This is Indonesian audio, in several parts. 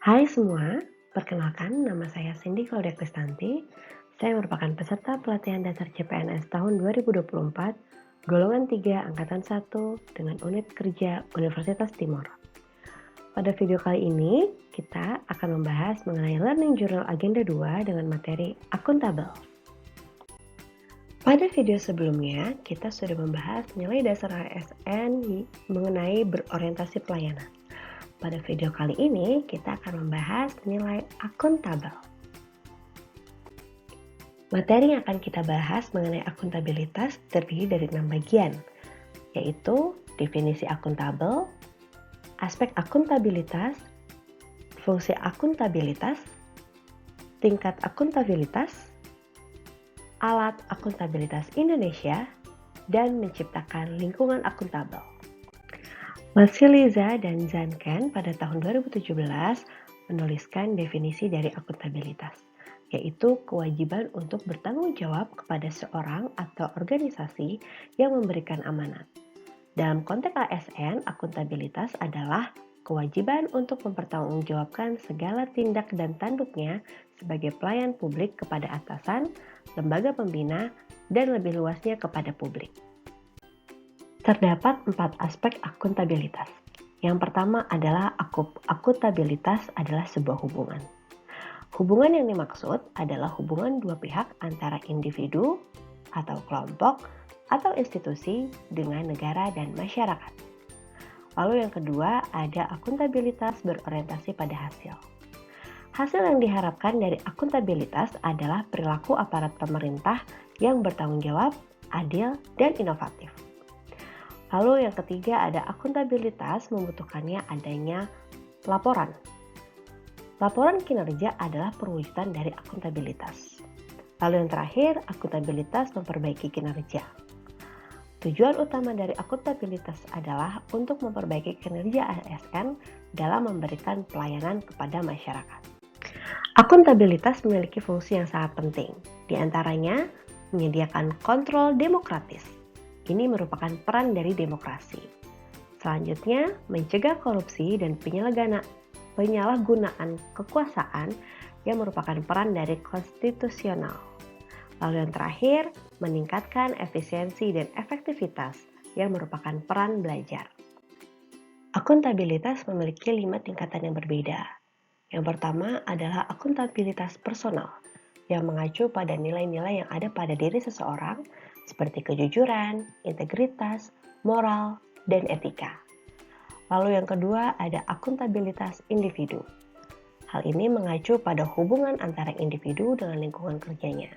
Hai semua, perkenalkan nama saya Cindy Claudia Kristanti. Saya merupakan peserta pelatihan dasar CPNS tahun 2024, golongan 3 angkatan 1 dengan unit kerja Universitas Timur. Pada video kali ini, kita akan membahas mengenai Learning Journal Agenda 2 dengan materi akuntabel. Pada video sebelumnya, kita sudah membahas nilai dasar ASN mengenai berorientasi pelayanan. Pada video kali ini, kita akan membahas nilai akuntabel. Materi yang akan kita bahas mengenai akuntabilitas terdiri dari 6 bagian, yaitu definisi akuntabel, aspek akuntabilitas, fungsi akuntabilitas, tingkat akuntabilitas, alat akuntabilitas Indonesia, dan menciptakan lingkungan akuntabel. Vasilisa dan Zanken pada tahun 2017 menuliskan definisi dari akuntabilitas, yaitu kewajiban untuk bertanggung jawab kepada seorang atau organisasi yang memberikan amanat. Dalam konteks ASN, akuntabilitas adalah kewajiban untuk mempertanggungjawabkan segala tindak dan tanduknya sebagai pelayan publik kepada atasan, lembaga pembina, dan lebih luasnya kepada publik. Terdapat 4 aspek akuntabilitas. Yang pertama adalah akuntabilitas adalah sebuah hubungan. Hubungan yang dimaksud adalah hubungan dua pihak antara individu atau kelompok atau institusi dengan negara dan masyarakat. Lalu yang kedua ada akuntabilitas berorientasi pada hasil. Hasil yang diharapkan dari akuntabilitas adalah perilaku aparat pemerintah yang bertanggung jawab, adil, dan inovatif. Lalu yang ketiga ada akuntabilitas membutuhkannya adanya laporan. Laporan kinerja adalah perwujudan dari akuntabilitas. Lalu yang terakhir, akuntabilitas memperbaiki kinerja. Tujuan utama dari akuntabilitas adalah untuk memperbaiki kinerja ASN dalam memberikan pelayanan kepada masyarakat. Akuntabilitas memiliki fungsi yang sangat penting, di antaranya menyediakan kontrol demokratis. Ini merupakan peran dari demokrasi. Selanjutnya, mencegah korupsi dan penyalahgunaan kekuasaan yang merupakan peran dari konstitusional. Lalu yang terakhir, meningkatkan efisiensi dan efektivitas yang merupakan peran belajar. Akuntabilitas memiliki 5 tingkatan yang berbeda. Yang pertama adalah akuntabilitas personal, yang mengacu pada nilai-nilai yang ada pada diri seseorang, seperti kejujuran, integritas, moral, dan etika. Lalu yang kedua ada akuntabilitas individu. Hal ini mengacu pada hubungan antara individu dengan lingkungan kerjanya,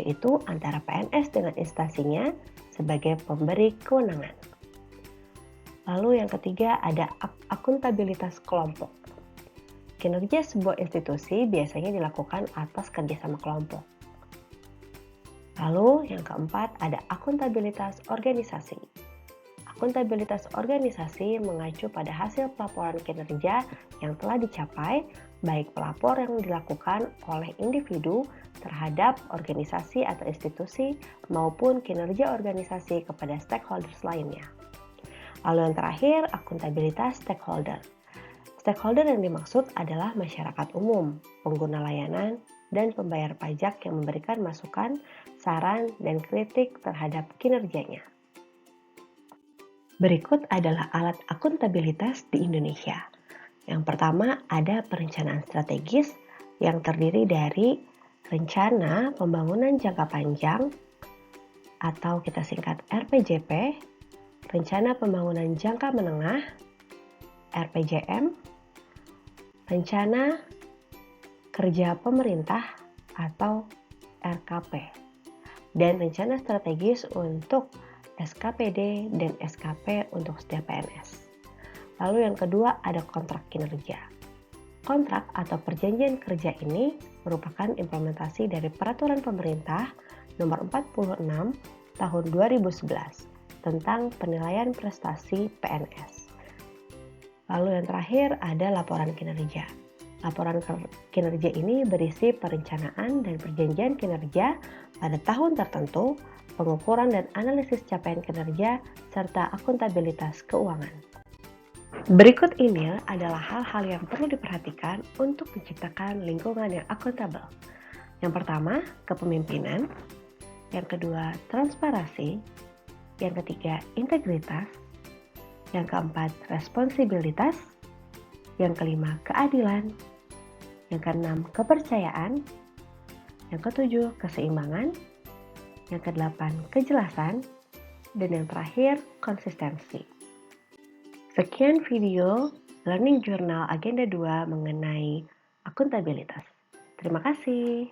yaitu antara PNS dengan instansinya sebagai pemberi kewenangan. Lalu yang ketiga ada akuntabilitas kelompok. Kinerja sebuah institusi biasanya dilakukan atas kerjasama kelompok. Lalu yang keempat ada akuntabilitas organisasi. Akuntabilitas organisasi mengacu pada hasil pelaporan kinerja yang telah dicapai, baik pelapor yang dilakukan oleh individu terhadap organisasi atau institusi maupun kinerja organisasi kepada stakeholders lainnya. Lalu yang terakhir, akuntabilitas stakeholder. Stakeholder yang dimaksud adalah masyarakat umum, pengguna layanan, dan pembayar pajak yang memberikan masukan, saran, dan kritik terhadap kinerjanya. Berikut adalah alat akuntabilitas di Indonesia. Yang pertama ada perencanaan strategis yang terdiri dari rencana pembangunan jangka panjang atau kita singkat RPJP, rencana pembangunan jangka menengah RPJM, rencana kerja pemerintah atau RKP, dan rencana strategis untuk SKPD dan SKP untuk setiap PNS. Lalu yang kedua ada kontrak kinerja. Kontrak atau perjanjian kerja ini merupakan implementasi dari Peraturan Pemerintah Nomor 46 Tahun 2011 tentang penilaian prestasi PNS. Lalu yang terakhir ada laporan kinerja. Laporan kinerja ini berisi perencanaan dan perjanjian kinerja pada tahun tertentu, pengukuran dan analisis capaian kinerja, serta akuntabilitas keuangan. Berikut ini adalah hal-hal yang perlu diperhatikan untuk menciptakan lingkungan yang akuntabel. Yang pertama, kepemimpinan. Yang kedua, transparansi. Yang ketiga, integritas. Yang keempat, responsibilitas. Yang kelima, keadilan. Yang keenam, kepercayaan. Yang ketujuh, keseimbangan. Yang kedelapan, kejelasan. Dan yang terakhir, konsistensi. Sekian video Learning Journal Agenda 2 mengenai akuntabilitas. Terima kasih.